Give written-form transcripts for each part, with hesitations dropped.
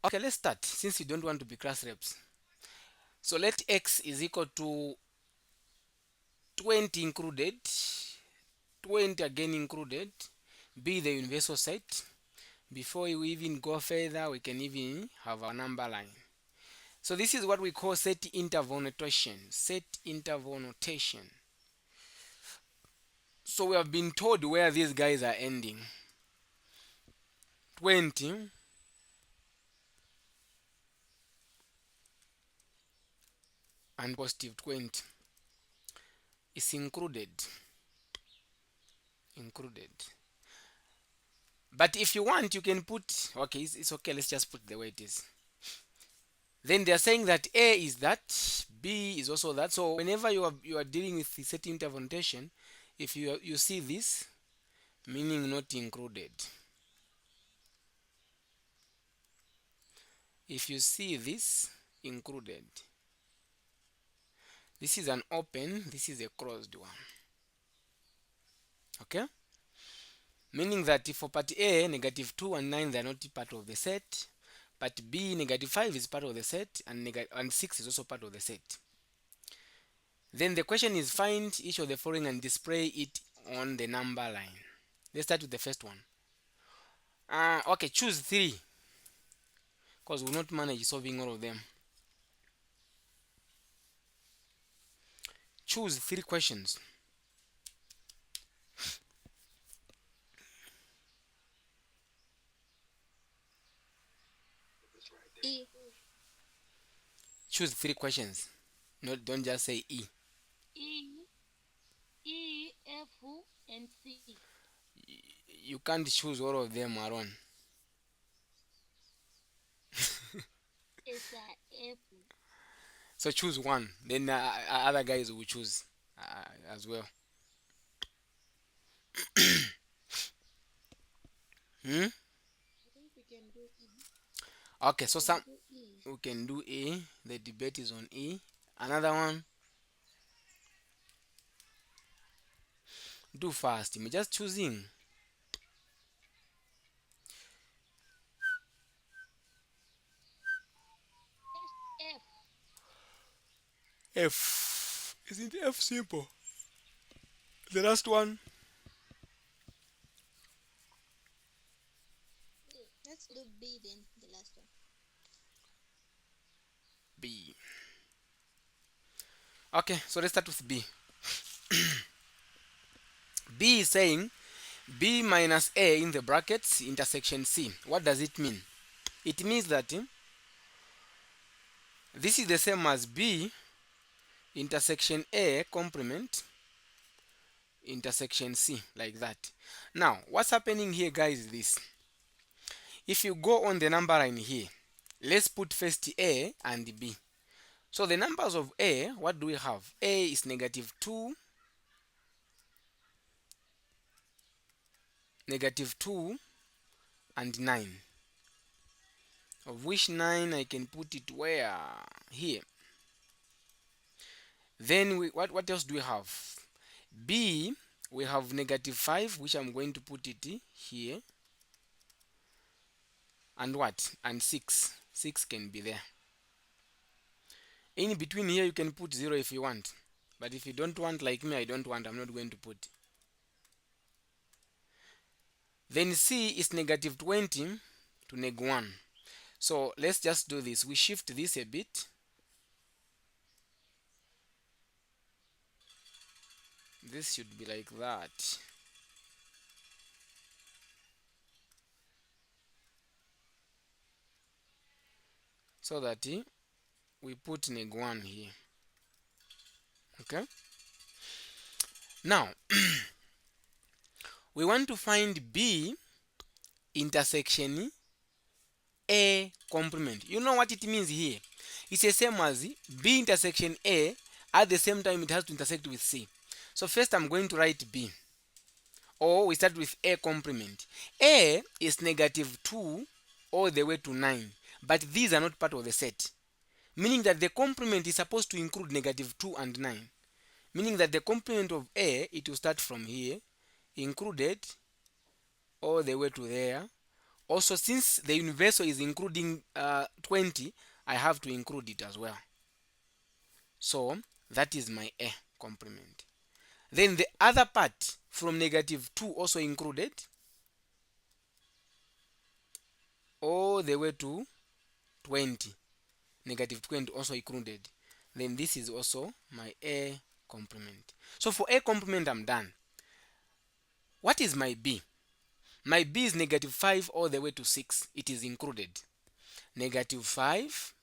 Okay, let's start since you don't want to be class reps. So let x is equal to 20 included, 20 again included, be the universal set. Before we even go further, we can even have our number line. So this is what we call set interval notation. Set interval notation. So we have been told where these guys are ending. 20 and positive 20 is included. Included. But if you want, you can put, okay, it's okay, let's just put the way it is. Then they are saying that A is that, B is also that. So whenever you are dealing with the set interval notation, if you see this, meaning not included. If you see this, included. This is an open, this is a closed one. Okay? Meaning that if for part A, negative 2 and 9, they are not part of the set. Part B, negative 5 is part of the set, and 6 is also part of the set. Then the question is find each of the following and display it on the number line. Let's start with the first one. Okay, choose 3 because we will not manage solving all of them. Choose 3 questions. E. Choose 3 questions. No, don't just say E. E, F, and C. You can't choose all of them alone. It's F. So choose one. Then other guys will choose as well. Hmm? I think we can do E. Okay, so some Do E. we can do A. The debate is on E. Another one. Do fast. You may just choosing. F. F. Isn't F simple? The last one. Let's do B then, the last one. B. Okay, so let's start with B. B is saying B minus A in the brackets intersection C. What does it mean? It means that this is the same as B intersection A complement intersection C, like that. Now, what's happening here, guys, is this. If you go on the number line here, let's put first A and B. So the numbers of A, what do we have? A is negative 2, negative 2, and 9. Of which 9 I can put it where? Here. Then what else do we have? B, we have negative 5, which I'm going to put it here. And what? And 6. 6 can be there. In between here, you can put 0 if you want. But if you don't want, like me, I don't want, I'm not going to put. Then C is negative 20 to neg 1. So let's just do this. We shift this a bit. This should be like that. So that we put neg 1 here. Okay? Now, we want to find B intersection A complement. You know what it means here? It's the same as B intersection A, at the same time it has to intersect with C. So first I'm going to write B. Or we start with A complement. A is negative 2 all the way to 9. But these are not part of the set. Meaning that the complement is supposed to include negative 2 and 9. Meaning that the complement of A, it will start from here, included all the way to there, Also, since the universal is including 20, I have to include it as well. So that is my A complement. Then the other part from negative 2 also included all the way to 20. Negative 20 also included. Then this is also my A complement. So for A complement, I'm done. What is my B? My B is negative 5 all the way to 6. It is included. Negative 5,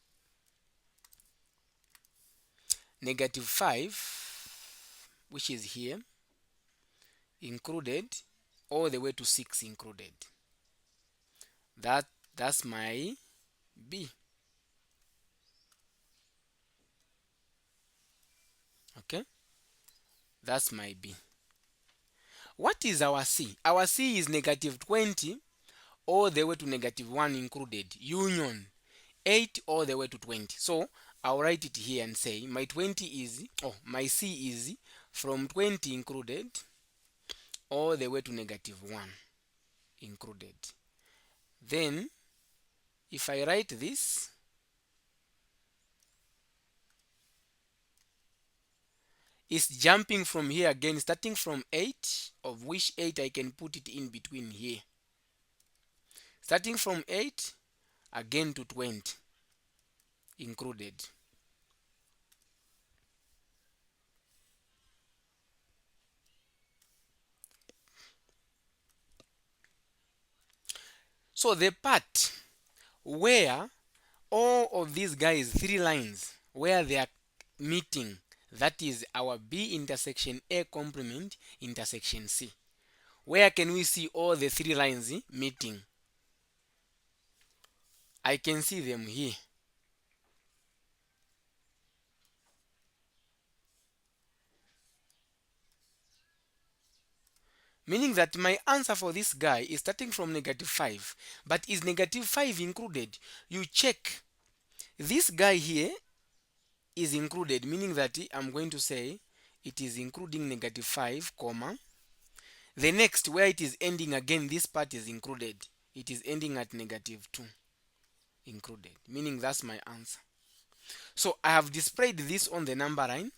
negative 5, which is here, included, all the way to 6 included. That's my B. Okay, that's my B. What is our C? Our C is negative 20 all the way to negative 1 included, union 8 all the way to 20. So I'll write it here and say my 20 is, my C is from 20 included all the way to negative 1 included. Then if I write this, it's jumping from here again, starting from 8, of which 8 I can put it in between here. Starting from 8 again to 20 included. So the part where all of these guys, 3 lines, where they are meeting, that is our B intersection A complement intersection C. Where can we see all the 3 lines meeting? I can see them here. Meaning that my answer for this guy is starting from negative 5. But is negative 5 included? You check. This guy here is included, meaning that I'm going to say it is including negative 5, comma. The next, where it is ending again, this part is included. It is ending at negative 2, included, meaning that's my answer. So I have displayed this on the number line.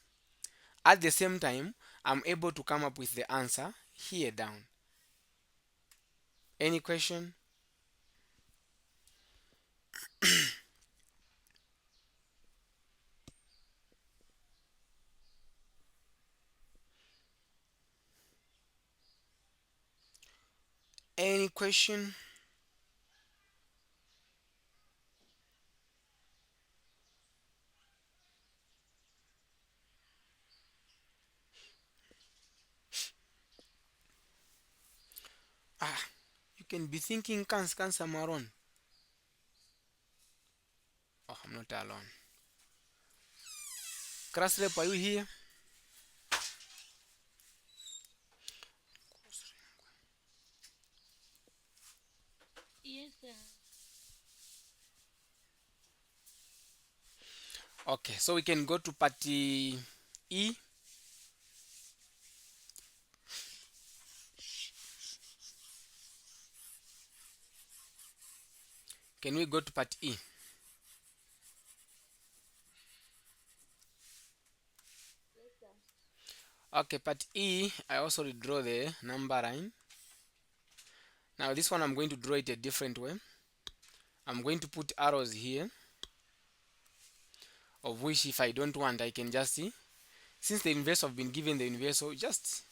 At the same time, I'm able to come up with the answer here down. Any question? Any question? You can be thinking cancer maroon. Oh, I'm not alone. Class rep, are you here? Yes, sir. Okay, so we can go to part E. Can we go to part E? Yes, sir. Okay, part E, I also redraw the number line. Now this one I'm going to draw it a different way. I'm going to put arrows here, of which if I don't want, I can just see. Since the universal have been given the universal, just,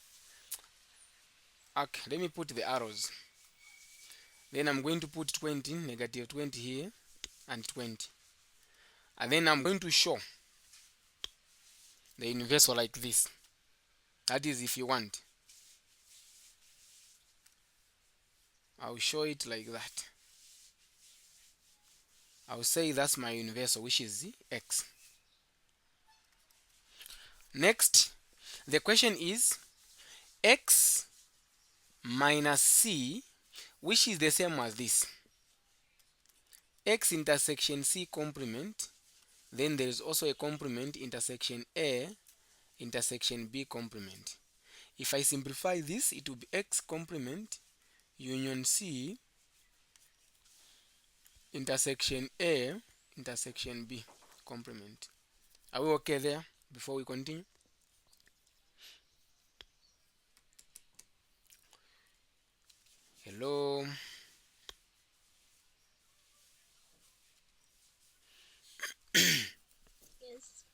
okay, let me put the arrows. Then I'm going to put 20, negative 20 here, and 20. And then I'm going to show the universal like this. That is if you want. I'll show it like that. I'll say that's my universal, which is x. Next, the question is x minus c, which is the same as this. X intersection c complement, then there is also a complement intersection A intersection B complement. If I simplify this, it will be x complement union c intersection A, intersection B complement. Are we okay there before we continue? Hello. Yes.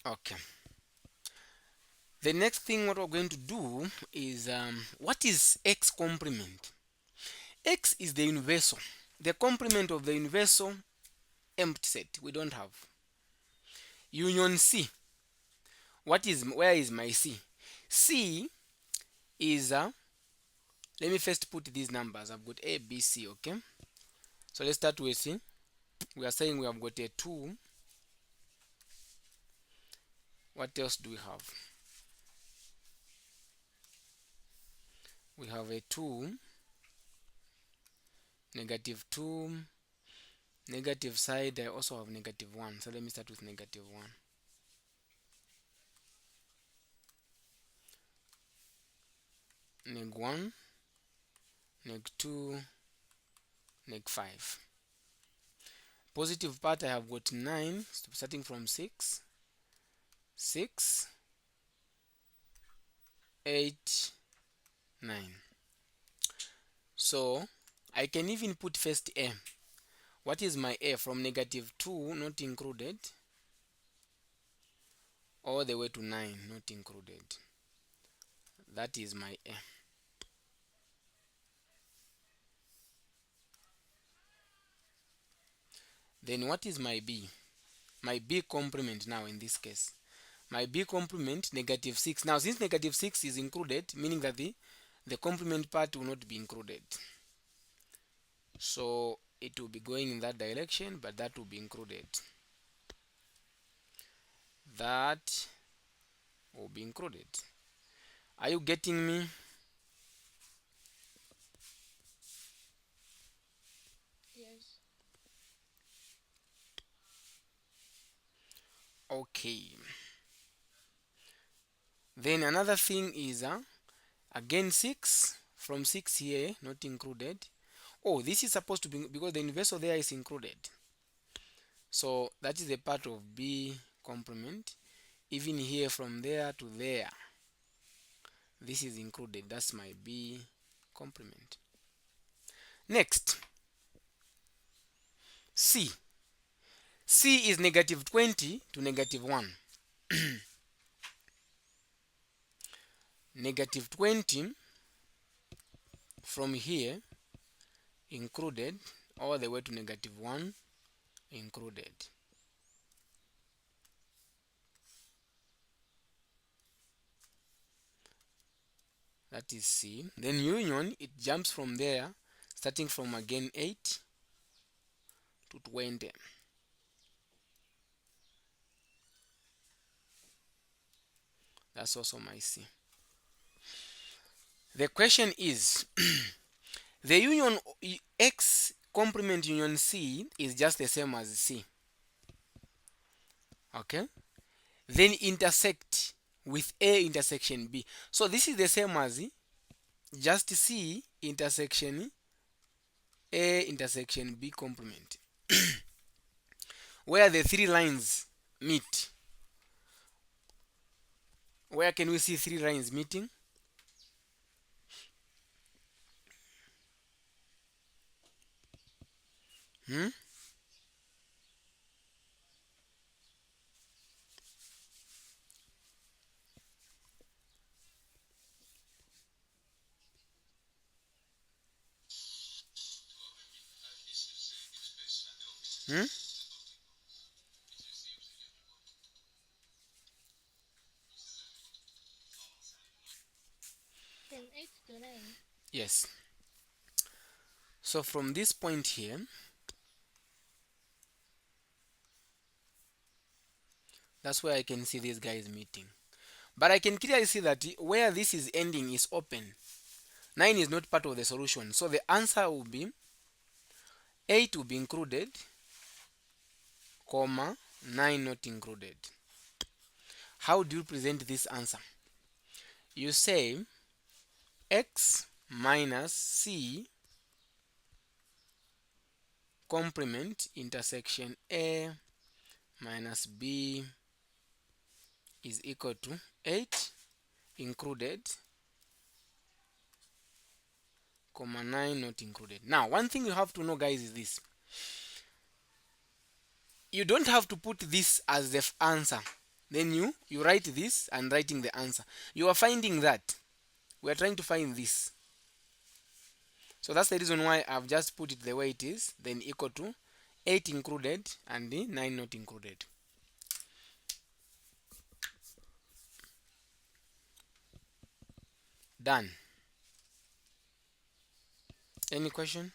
Okay. The next thing what we're going to do is what is X complement? X is the universal, the complement of the universal empty set we don't have. Union C. Where is my C? C is let me first put these numbers. I've got A, B, C. Okay. So let's start with C. We are saying we have got a 2. What else do we have? We have a 2, -2, negative side. I also have -1. So let me start with -1. -1, -2, -5. Positive part I have got 9, starting from 6, 6, 8, 9. So I can even put first A. What is my A? From -2 not included all the way to 9 not included. That is my A. Then what is my B? My B complement now in this case. My B complement -6. Now since -6 is included, meaning that the complement part will not be included. So it will be going in that direction, but that will be included. That will be included. Are you getting me? Yes. Okay. Then another thing is again 6, from 6 here not included. Oh, this is supposed to be because the universal there is included. So that is a part of B complement. Even here from there to there, this is included. That's my B complement. Next, C. C is -20 to -1. -20 from here included all the way to -1 included. That is C. Then union, it jumps from there, starting from again 8 to 20. That's also my C. The question is the union X complement union C is just the same as C. Okay? Then intersect with A intersection B. So this is the same as just C intersection A intersection B complement. Where the three lines meet. Where can we see three lines meeting? Hmm? Hmm? From 8 to 9. Yes. So from this point here, that's where I can see these guys meeting. But I can clearly see that where this is ending is open. 9 is not part of the solution. So the answer will be 8 will be included, comma, 9 not included. How do you present this answer? You say x minus c complement intersection A minus B is equal to 8 included, comma 9 not included. Now, one thing you have to know, guys, is this. You don't have to put this as the answer. Then you write this and writing the answer. You are finding that. We are trying to find this. So that's the reason why I've just put it the way it is, then equal to 8 included and 9 not included. Done. Any question?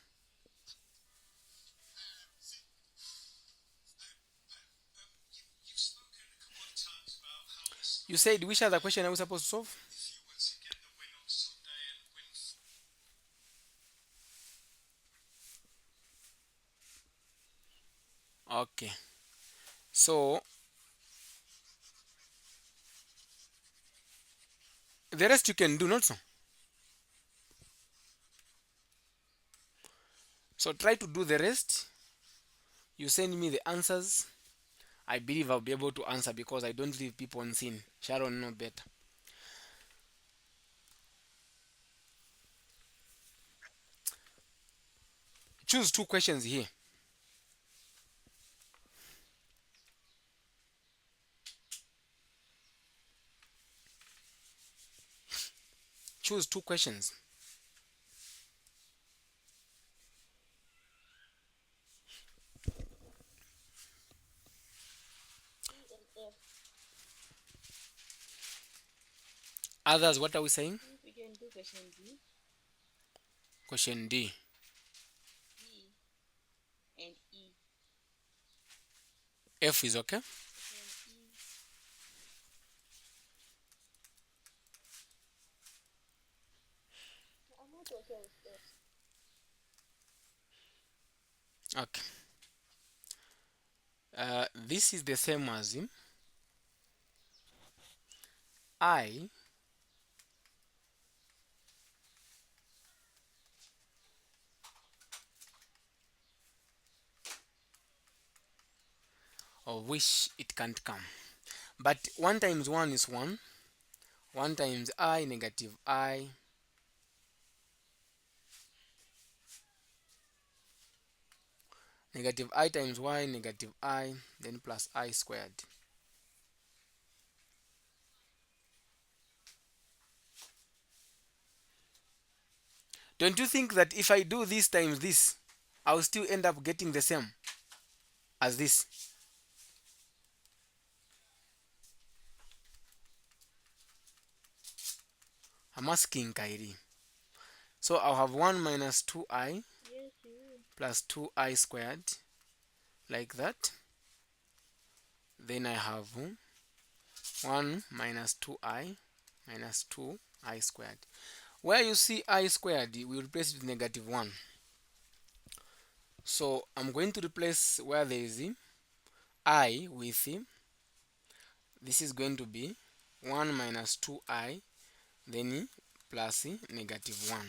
You said which other question are we supposed to solve? Okay. So the rest you can do, not so. So try to do the rest. You send me the answers. I believe I'll be able to answer because I don't leave people on scene. Sharon know better. Choose two questions here. Choose two questions. C and F. Others, what are we saying? If we can do question D, Question D. B, and E. F is okay. Question E. I'm not okay with F. Okay. This is the same as I of which it can't come. But 1 times 1 is 1. 1 times I negative I. Negative I times y negative I, then plus I squared. Don't you think that if I do this times this, I'll still end up getting the same as this? I'm asking Kairi. So I'll have 1 minus 2i Yes, you will. plus 2i squared, like that. Then I have 1 minus 2i minus 2i squared. Where you see I squared, we replace it with negative 1. So I'm going to replace where there is I with this is going to be 1 minus 2i, then plus negative 1.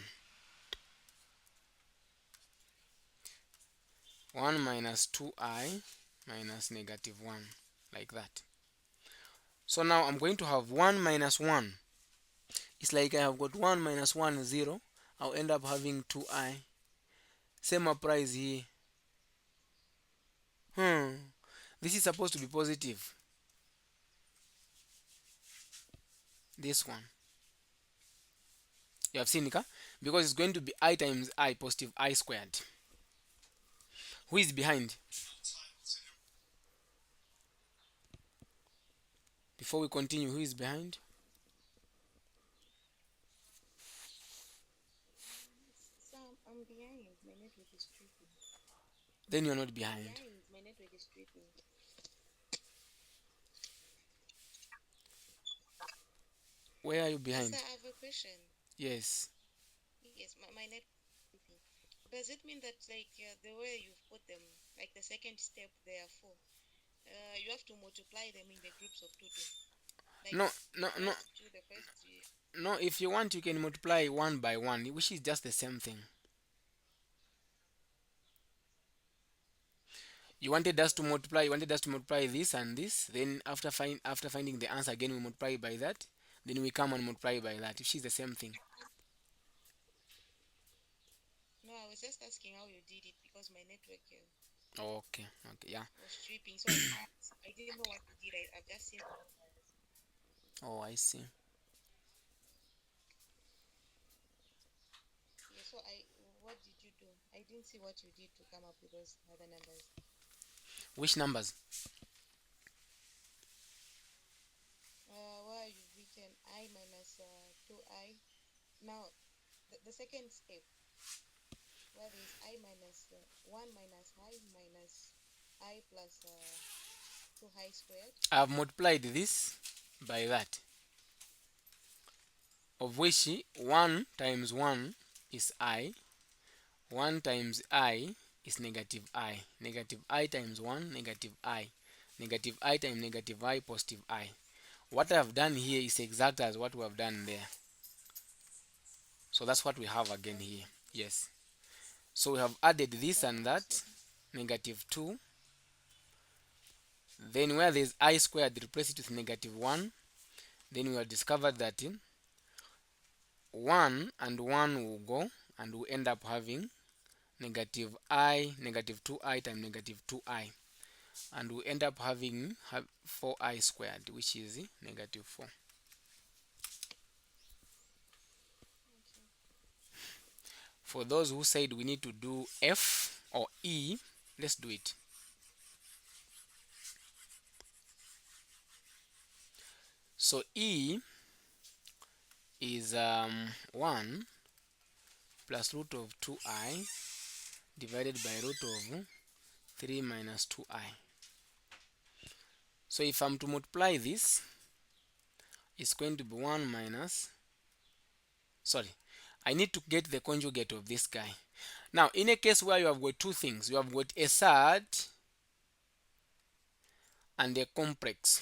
1 minus 2i minus negative 1, like that. So now I'm going to have 1 minus 1. It's like I have got 1 minus 1 0. I'll end up having 2i. Same applies here. This is supposed to be positive. This one. You have seen it, huh? Because it's going to be I times I, positive I squared. Who is behind? Before we continue, who is behind? Sam, I'm behind. My network is tripping. Then you're not behind. Behind. My network is tripping. Where are you behind? Sir, I have a question. Yes. Yes, my network is tripping. Does it mean that, like, the way you've put them, like the second step, there are four, you have to multiply them in the groups of two, two? Like No, no, the no, first two, the first two. no. If you want, you can multiply one by one, which is just the same thing. You wanted us to multiply this and this, then after finding the answer again we multiply by that, then we come and multiply by that, which is the same thing. No, I was just asking how you did it because my network Okay, yeah. was tripping. So I didn't know what you did. I've just seen. Oh, I see. Yeah, so what did you do? I didn't see what you did to come up with those other numbers. Which numbers? Where you've written I minus 2I. Now, the second step, where there's I minus 1 minus I minus I plus 2I squared. I've multiplied this by that, of which 1 times 1 is I, 1 times I is negative I, negative I times 1, negative I, negative I times negative I, positive I. What I have done here is exact as what we have done there. So that's what we have again here. Okay. Yes. So we have added this and Okay, so that, negative 2. Then where there is I squared, replace it with negative 1. Then we have discovered that 1 and 1 will go, and we end up having negative I, negative 2I times negative 2I. And we end up having 4I squared, which is negative 4. okay. For those who said we need to do F or E, let's do it. So E is 1 plus root of 2I divided by root of 3 minus 2I. So if I'm to multiply this, it's going to be 1 minus, sorry, I need to get the conjugate of this guy. Now, in a case where you have got two things, you have got a surd and a complex.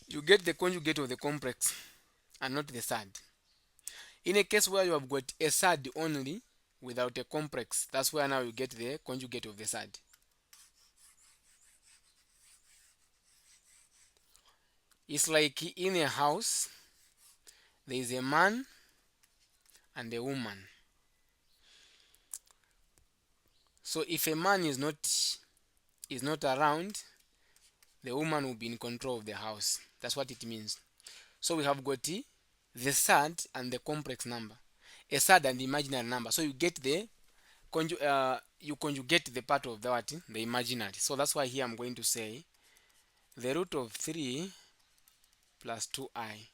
You get the conjugate of the complex and not the surd. In a case where you have got a surd only without a complex, that's where now you get the conjugate of the surd. It's like in a house, there is a man and a woman. So if a man is not around, the woman will be in control of the house. That's what it means. So we have got the surd and the complex number, a surd and the imaginary number. So you get the you conjugate the part of the imaginary. So that's why here I'm going to say the root of 3 plus 2I,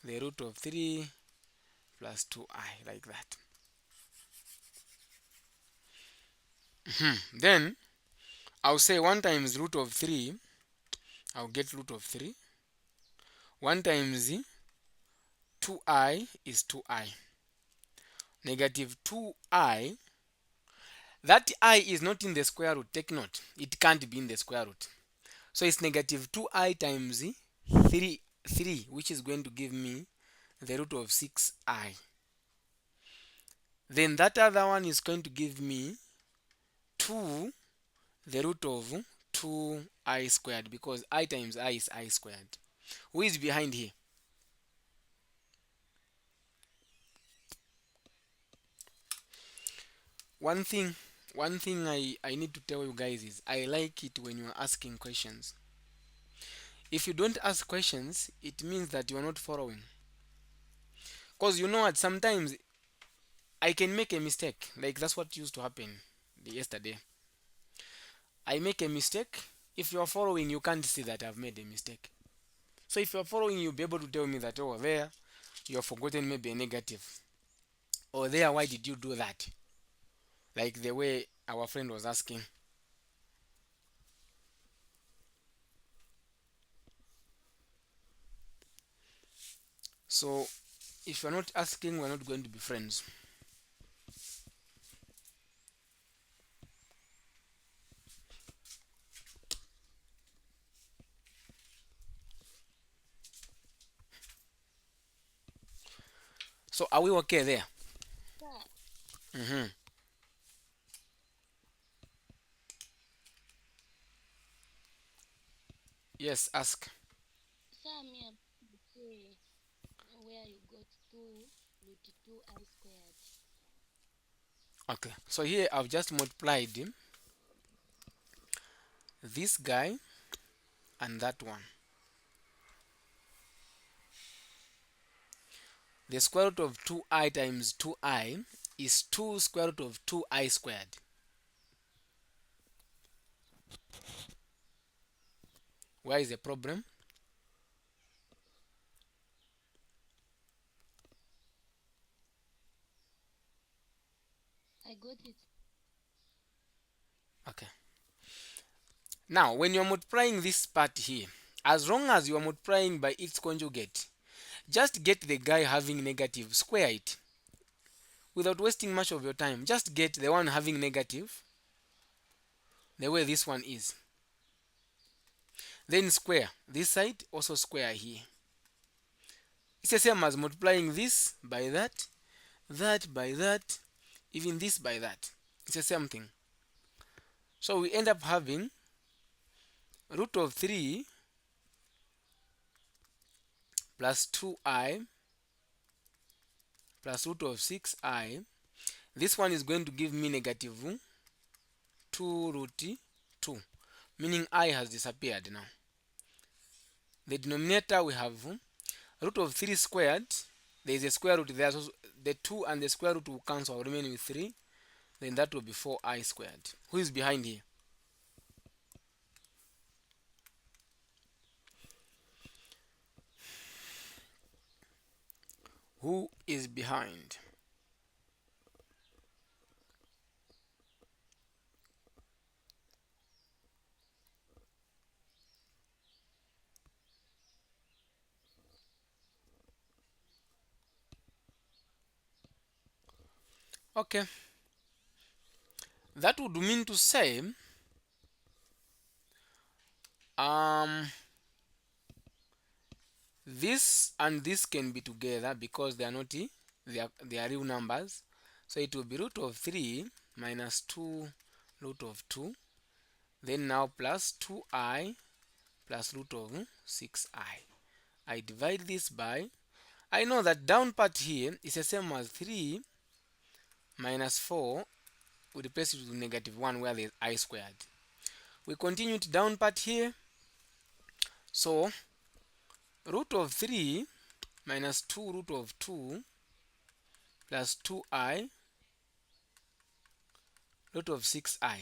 the root of 3 plus 2I, like that. Then I'll say 1 times root of 3, I'll get root of 3. 1 times 2I is 2I. Negative 2I, that I is not in the square root, take note. It can't be in the square root. So it's negative 2I times 3, which is going to give me the root of 6I. Then that other one is going to give me 2, the root of 2I squared, because I times I is I squared. Who is behind here? One thing I need to tell you guys is I like it when you are asking questions. If you don't ask questions, it means that you are not following. Because you know what, sometimes I can make a mistake. Like that's what used to happen yesterday. I make a mistake. If you are following, you can't see that I've made a mistake. So if you are following, you'll be able to tell me that, oh, there, you have forgotten maybe a negative. Or there, why did you do that? Like the way our friend was asking. So if you're not asking, we're not going to be friends. So are we okay there? Yeah. Mm-hmm. Yes, ask. Some here say where you got 2 root 2 I squared. Okay, so here I've just multiplied this guy and that one. The square root of 2i times 2i is 2 square root of 2i squared. Where is the problem? I got it. Okay. Now, when you're multiplying this part here, as long as you are multiplying by its conjugate, just get the guy having negative, square it without wasting much of your time. Just get the one having negative the way this one is. Then square this side, also square here. It's the same as multiplying this by that, that by that, even this by that. It's the same thing. So we end up having root of 3 plus 2i plus root of 6i. This one is going to give me negative 2 root 2, meaning I has disappeared now. The denominator we have root of 3 squared. There is a square root there, so the 2 and the square root will cancel, will remain with 3. Then that will be 4i squared. Who is behind here? Who is behind? Okay, that would mean to say um this and this can be together because they are not they are real numbers. So it will be root of 3 minus 2 root of 2, then now plus 2i plus root of 6i. I divide this by, I know that down part here is the same as 3 minus 4. We replace it with negative 1 where there is I squared. We continue to down part here. So root of 3 minus 2 root of 2 plus 2i root of 6i.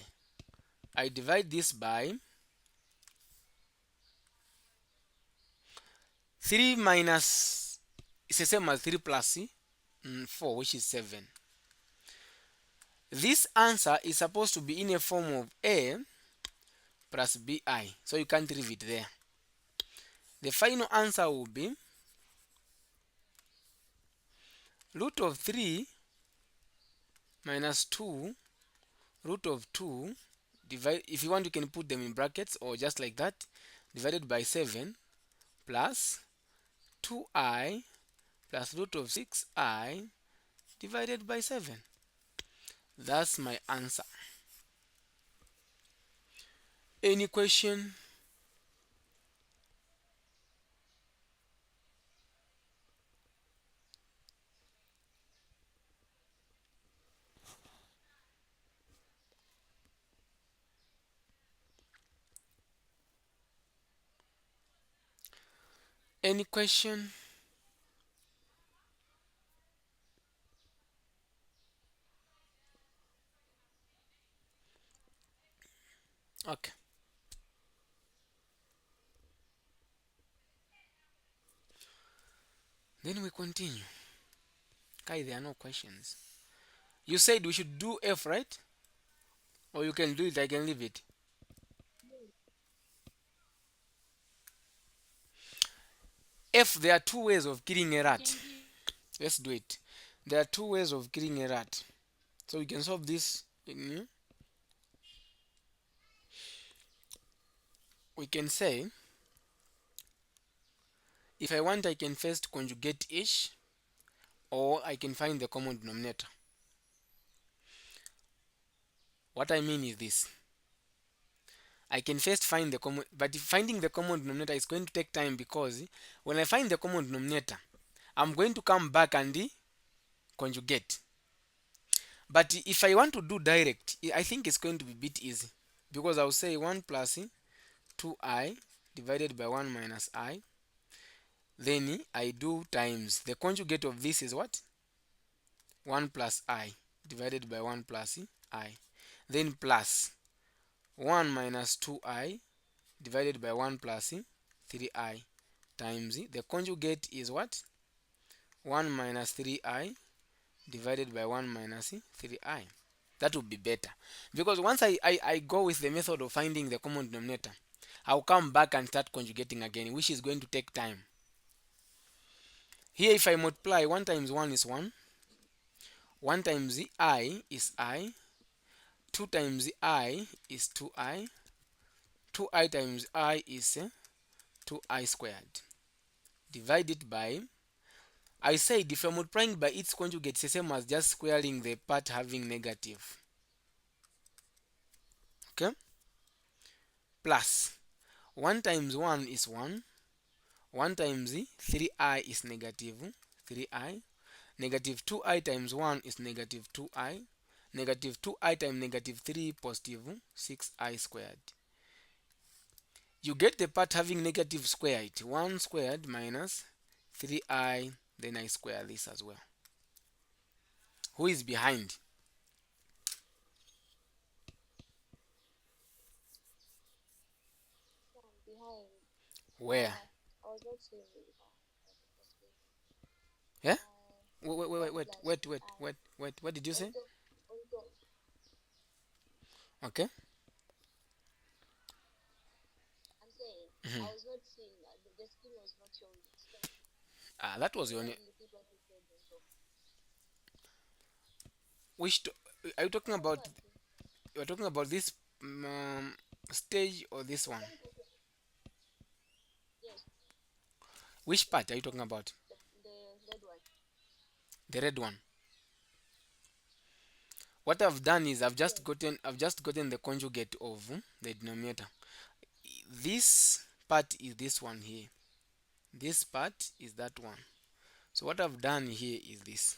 I divide this by 3 minus, it's the same as 3 plus 4, which is 7. This answer is supposed to be in a form of a plus bi, so you can't leave it there. The final answer will be root of 3 minus 2 root of 2 divide, if you want you can put them in brackets or just like that, divided by 7 plus 2i plus root of 6i divided by 7. That's my answer. Any question? Any question? Okay. Then we continue. Kai, there are no questions. You said we should do F, right? Or you can do it, I can leave it. F, there are two ways of killing a rat. Let's do it. There are two ways of killing a rat. So we can solve this. We can say, if I want, I can first conjugate each, or I can find the common denominator. What I mean is this. I can first find the common, but finding the common denominator is going to take time, because when I find the common denominator, I'm going to come back and conjugate. But if I want to do direct, I think it's going to be a bit easy, because I'll say 1 plus 2i divided by 1 minus I. Then I do times the conjugate of this is what? 1 plus I divided by 1 plus I. Then plus 1 minus 2i divided by 1 plus 3i times the conjugate is what? 1 minus 3i divided by 1 minus 3i. That would be better, because once I go with the method of finding the common denominator, I'll come back and start conjugating again, which is going to take time. Here, if I multiply, 1 times 1 is 1, 1 times I is I, 2 times I is 2i, 2i times I is 2i squared. Divide it by, I said if I'm multiplying by its conjugate, it's the same as just squaring the part having negative. Okay? Plus 1 times 1 is 1, 1 times 3i is negative 3i, negative 2i times 1 is negative 2i, negative 2i times negative 3 positive 6i squared. You get the part having negative, square it. 1 squared minus 3i, then I square this as well. Who is behind? I'm behind. Where? I was not seeing the first place. Yeah? Uh, Wait, wait, wait, 1 wait, plus wait, wait, 2i. wait, wait. What did you On say? top, on top. Okay. I'm saying I Mhm. was not seeing the screen was not showing it. So That was can you your just repeat what you said on top? which are you talking What about? part? You're talking about this stage or this one? Yes, Which part are you talking about? the red one. The red one. What I've done is Yes. I've just gotten the conjugate of the denominator. This part is this one here. This part is that one. So what I've done here is this.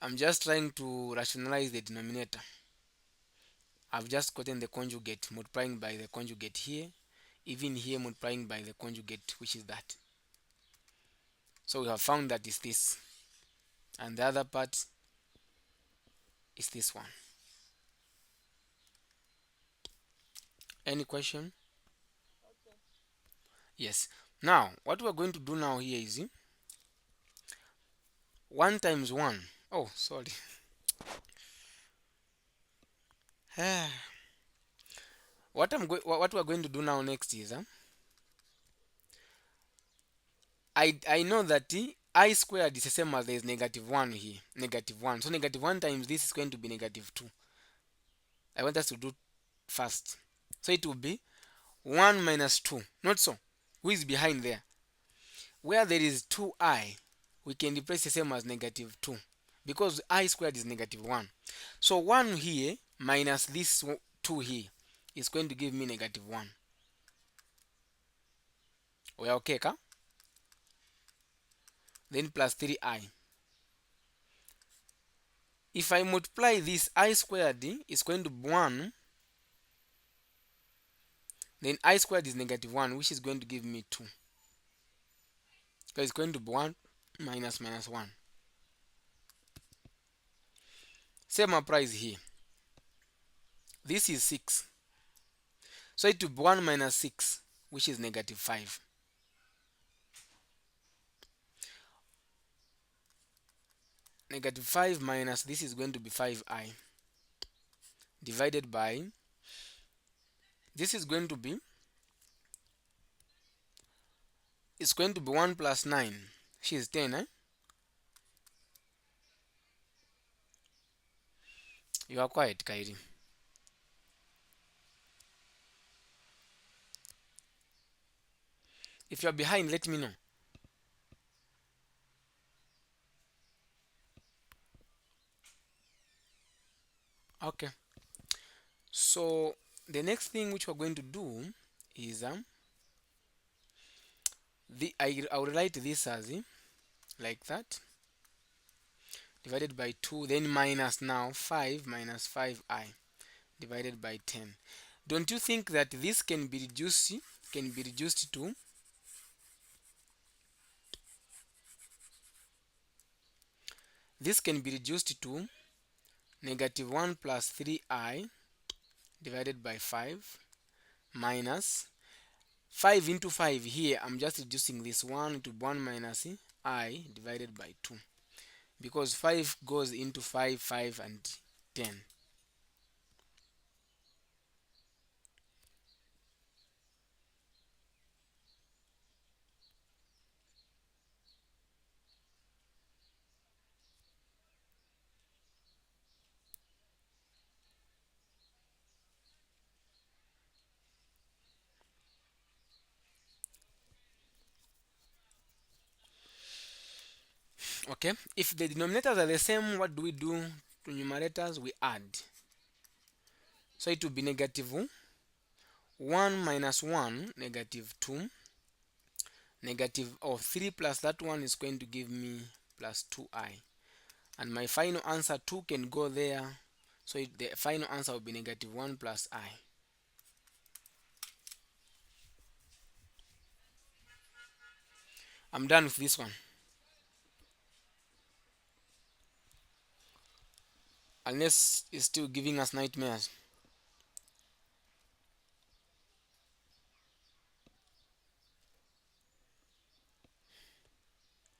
I'm just trying to rationalize the denominator. I've just gotten the conjugate, multiplying by the conjugate here, even here multiplying by the conjugate, which is that. So we have found that is this, and the other part is this one. Any question? Okay. Yes. Now, what we're going to do now here is 1 times 1. Oh, sorry. What we're going to do now next is I know that I squared is the same as there is negative 1 here. Negative 1. So negative 1 times this is going to be negative 2. I want us to do fast. So it will be 1 minus 2. Not so. Who is behind there? Where there is 2i, we can replace the same as negative 2, because I squared is negative 1. So 1 here minus this 2 here is going to give me negative 1. We are okay, ka? Then plus 3i. If I multiply this, I squared is going to be 1. Then I squared is negative 1, which is going to give me 2. Because it's going to be 1 minus minus 1. Same applies here. This is 6. So it will be 1 minus 6, which is negative 5. Negative 5 minus this is going to be 5i divided by this is going to be, it's going to be 1 plus 9, which is 10. You are quiet, Kairi. If you are behind, let me know. Okay. So the next thing which we're going to do is I will write this as like that, divided by 2, then minus now 5 minus 5I divided by 10. Don't you think that this can be reduced to this can be reduced to negative 1 plus 3I divided by 5 minus 5 into 5 here. I'm just reducing this 1 to 1 minus I divided by 2, because 5 goes into 5, 5 and 10. Okay, if the denominators are the same, what do we do to numerators? We add. So it will be negative 1 minus 1, negative 2, negative 3 plus that one is going to give me plus 2I. And my final answer 2 can go there. So the final answer will be negative 1 plus I. I'm done with this one. Unless it's still giving us nightmares.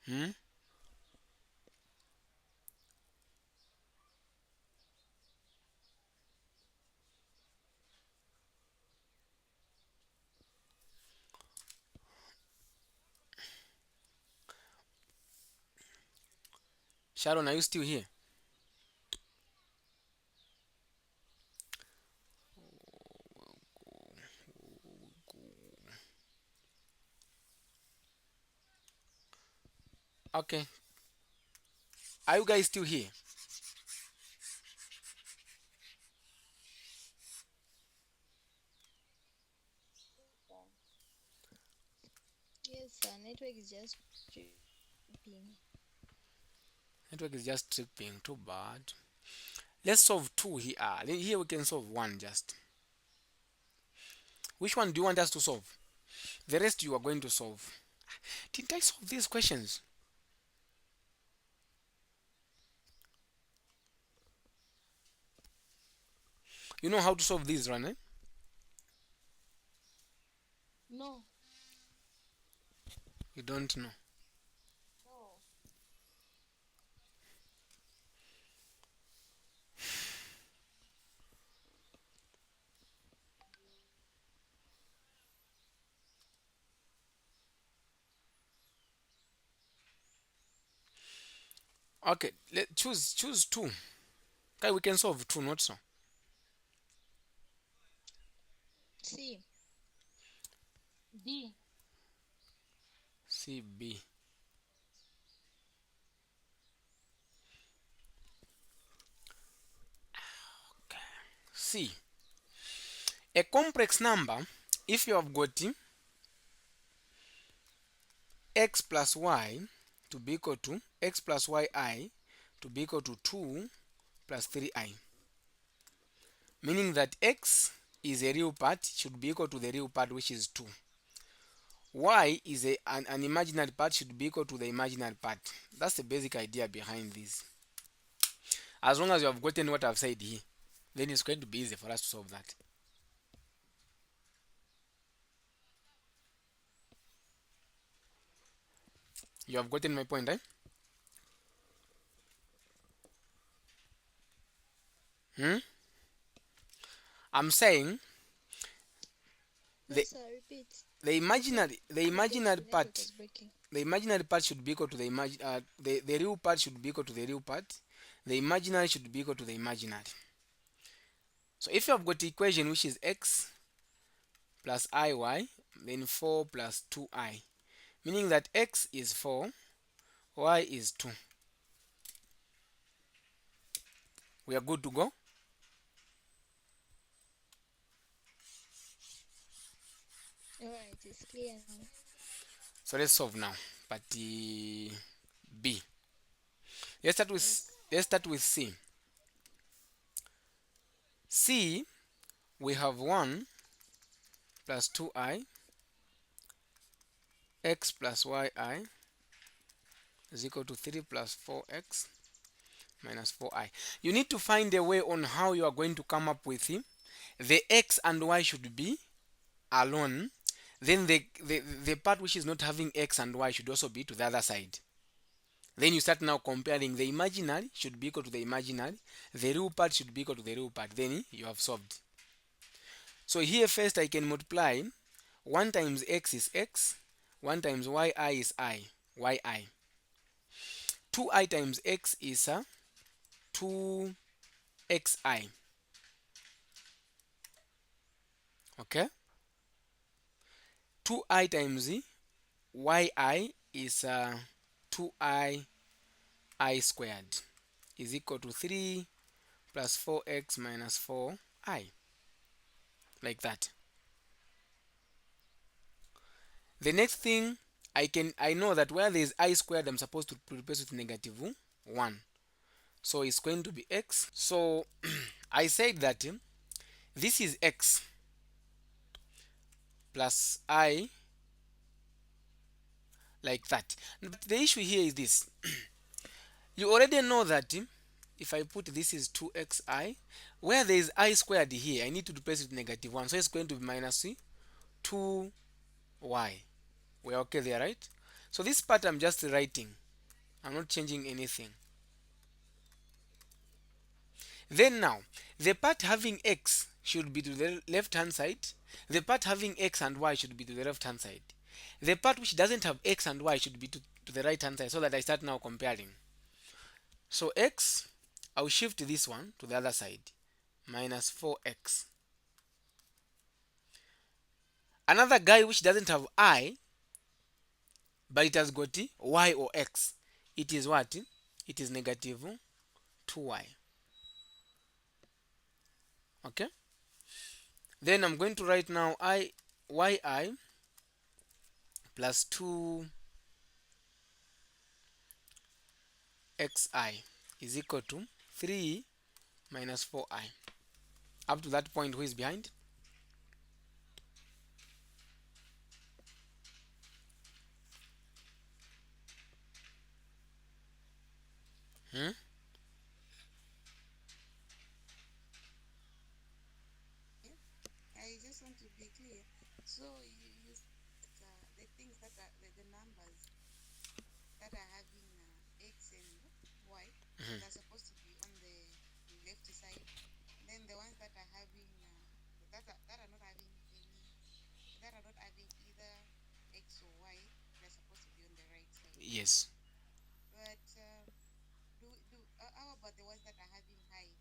Hmm? Sharon, are you still here? Okay. Are you guys still here? Yes, network is just tripping. Network is just tripping. Too bad. Let's solve 2 here. Here we can solve 1 just. Which one do you want us to solve? The rest you are going to solve. Didn't I solve these questions? You know how to solve these, right? No, You don't know. no. Okay, choose 2. Okay, we can solve 2, not so. C. D. C, B. C. A complex number, if you have got x plus y to be equal to x plus yi to be equal to 2 plus 3I, meaning that x is a real part, should be equal to the real part, which is 2. Y is an imaginary part, should be equal to the imaginary part. That's the basic idea behind this. As long as you have gotten what I've said here, then it's going to be easy for us to solve that. You have gotten my point, eh? Hmm? I'm saying No, the sir, repeat. the You said imaginary the repeat. imaginary The network part was breaking. the imaginary part should be equal to the real part should be equal to the real part. The imaginary should be equal to the imaginary. So if you have got the equation which is x plus iy, then 4 plus 2I, meaning that x is 4, y is 2. We are good to go. It is clear now. So let's solve now. But B. Let's start with Yes. C. C, we have 1 plus 2i x plus yi is equal to 3 plus 4x minus 4i. You need to find a way on how you are going to come up with the x and y should be alone. Then the part which is not having x and y should also be to the other side. Then you start now comparing. The imaginary should be equal to the imaginary. The real part should be equal to the real part. Then you have solved. So here first I can multiply 1 times x is x, 1 times yi is yi. 2i times x is 2xi. Okay? 2i times yi is 2i I squared is equal to 3 plus 4x minus 4i. Like that. The next thing, I know that where there is I squared, I'm supposed to replace with negative 1. So it's going to be x. So I said that this is x plus I, like that. But the issue here is this. You already know that if I put this is 2xi, where there is I squared here, I need to replace it with negative 1. So it's going to be minus 2y. We're okay there, right? So this part I'm just writing. I'm not changing anything. Then now, the part having x should be to the left hand side. The part having x and y should be to the left hand side. The part which doesn't have x and y should be to the right hand side, so that I start now comparing. So x, I'll shift this one to the other side. Minus 4x. Another guy which doesn't have I, but it has got y or x. It is what? It is negative 2y. Okay? Then I'm going to write now yi plus 2xi is equal to 3 minus 4i. Up to that point, who is behind? Hmm? Yeah. I just want to be clear. So you said that the things that are the numbers that are having x and y Mhm. they're supposed to be on the left side. Then the ones that are having that are not having any that are not having either x or y, they're supposed to be on the right side. Yes. But how about the ones that are having high?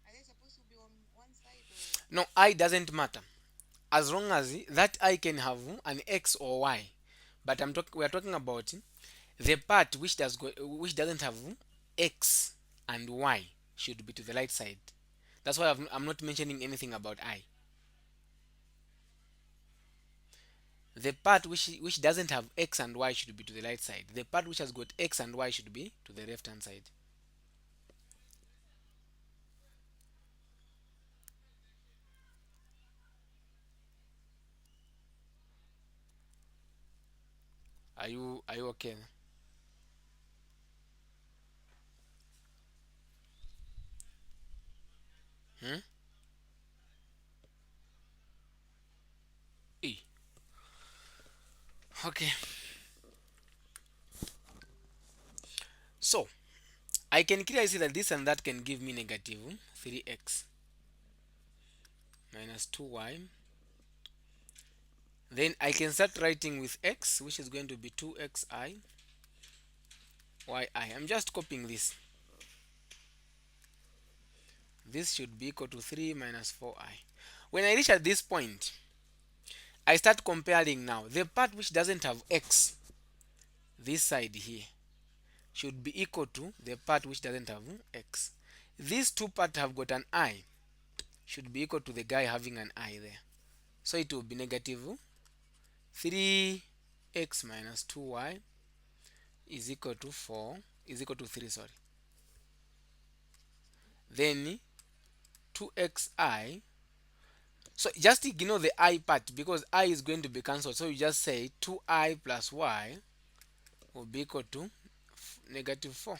Are they supposed to be on one side or? No, I doesn't matter. As long as that I can have an x or y. But we are talking about the part which doesn't have x and y should be to the right side. That's why I'm not mentioning anything about I. The part which doesn't have x and y should be to the right side. The part which has got x and y should be to the left hand side. Are you okay? Hmm? E. Okay. So I can clearly see that this and that can give me negative 3x minus 2y. Then I can start writing with x, which is going to be 2xi yi. I'm just copying this. This should be equal to 3 minus 4i. When I reach at this point, I start comparing now. The part which doesn't have x, this side here, should be equal to the part which doesn't have x. These two parts have got an I, should be equal to the guy having an I there. So it will be negative 3x minus 2y is equal to 4 is equal to 3, sorry. Then 2xi, so just ignore the I part because I is going to be cancelled, so you just say 2I plus y will be equal to negative 4.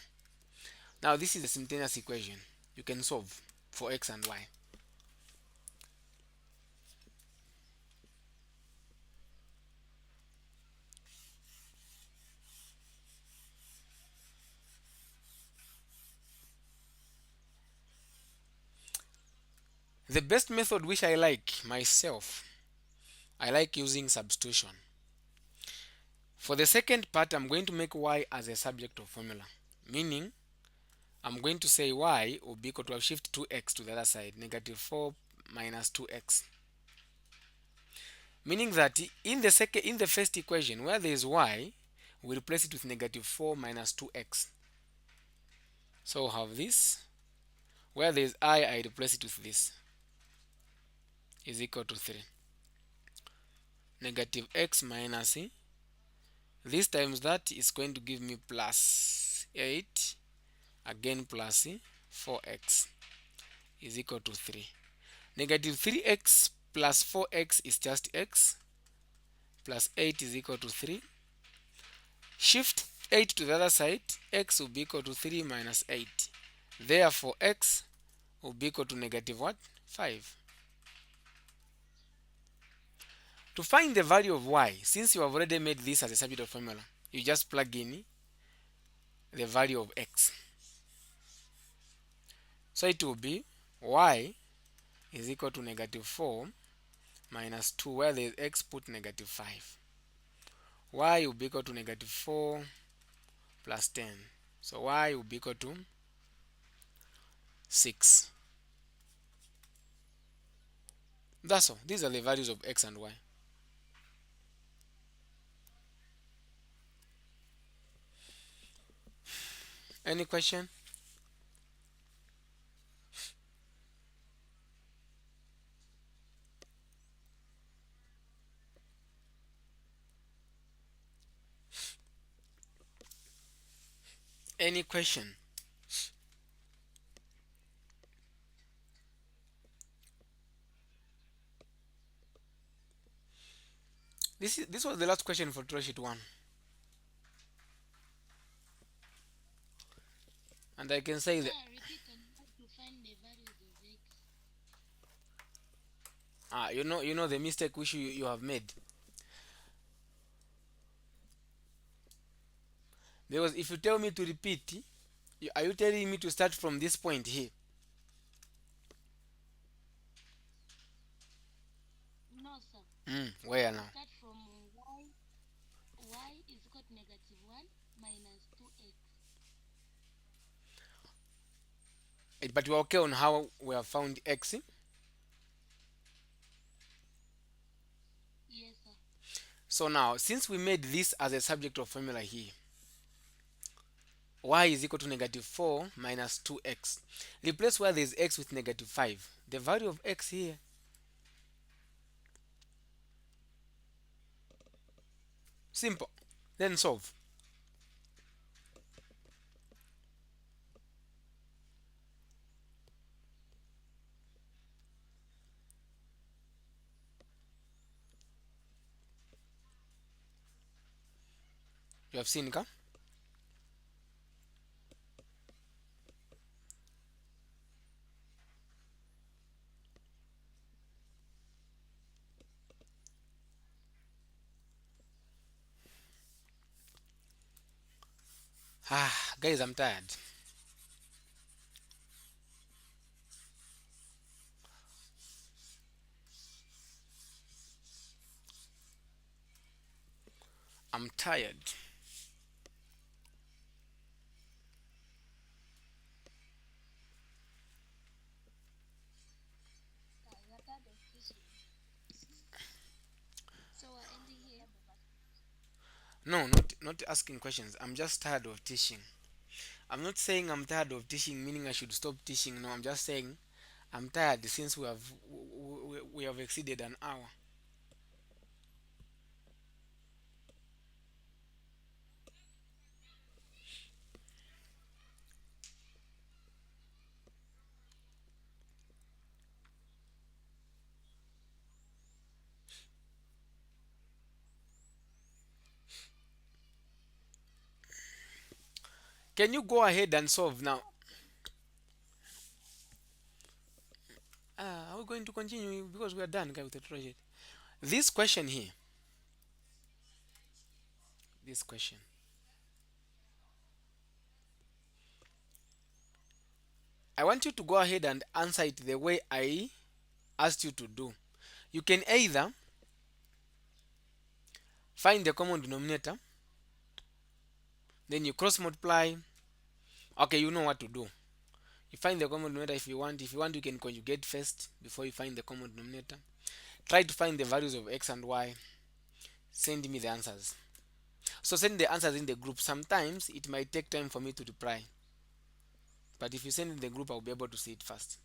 Now this is a simultaneous equation you can solve for x and y. The best method which I like myself, I like using substitution. For the second part, I'm going to make y as a subject of formula, meaning I'm going to say y will be equal to, I'll shift 2x to the other side, negative 4 minus 2x. Meaning that in the first equation where there is y, we replace it with negative 4 minus 2x. So we'll have this. Where there is I replace it with this, is equal to 3. Negative x minus this times that is going to give me plus 8, again plus 4x is equal to 3. Negative 3x plus 4x is just x, plus 8 is equal to 3. Shift 8 to the other side, x will be equal to 3 minus 8. Therefore x will be equal to negative what? 5. To find the value of y, since you have already made this as a subject of formula, you just plug in the value of x. So it will be y is equal to negative 4 minus 2, where there is x, put negative 5. Y will be equal to negative 4 plus 10. So y will be equal to 6. That's all. These are the values of x and y. Any question? Any question? This was the last question for Troll Sheet 1. And I can say that you know the mistake which you have made. Because if you tell me to repeat, are you telling me to start from this point here? Where now? But we're okay on how we have found x. So now, since we made this as a subject of formula here, y is equal to negative 4 minus 2x. Replace where there is x with negative 5. The value of x here. Simple. Then solve. You have seen, ka? Guys, I'm tired. I'm tired. No, not asking questions. I'm just tired of teaching. I'm not saying I'm tired of teaching, meaning I should stop teaching. No, I'm just saying I'm tired since we have exceeded an hour. Can you go ahead and solve now? Are we going to continue because we are done, guys, with the tutorial? This question here, this question, I want you to go ahead and answer it the way I asked you to do. You can either find the common denominator, then you cross multiply. Okay, you know what to do. You find the common denominator if you want. If you want, you can conjugate first before you find the common denominator. Try to find the values of x and y. Send me the answers. So send the answers in the group. Sometimes it might take time for me to reply, but if you send in the group, I'll be able to see it fast.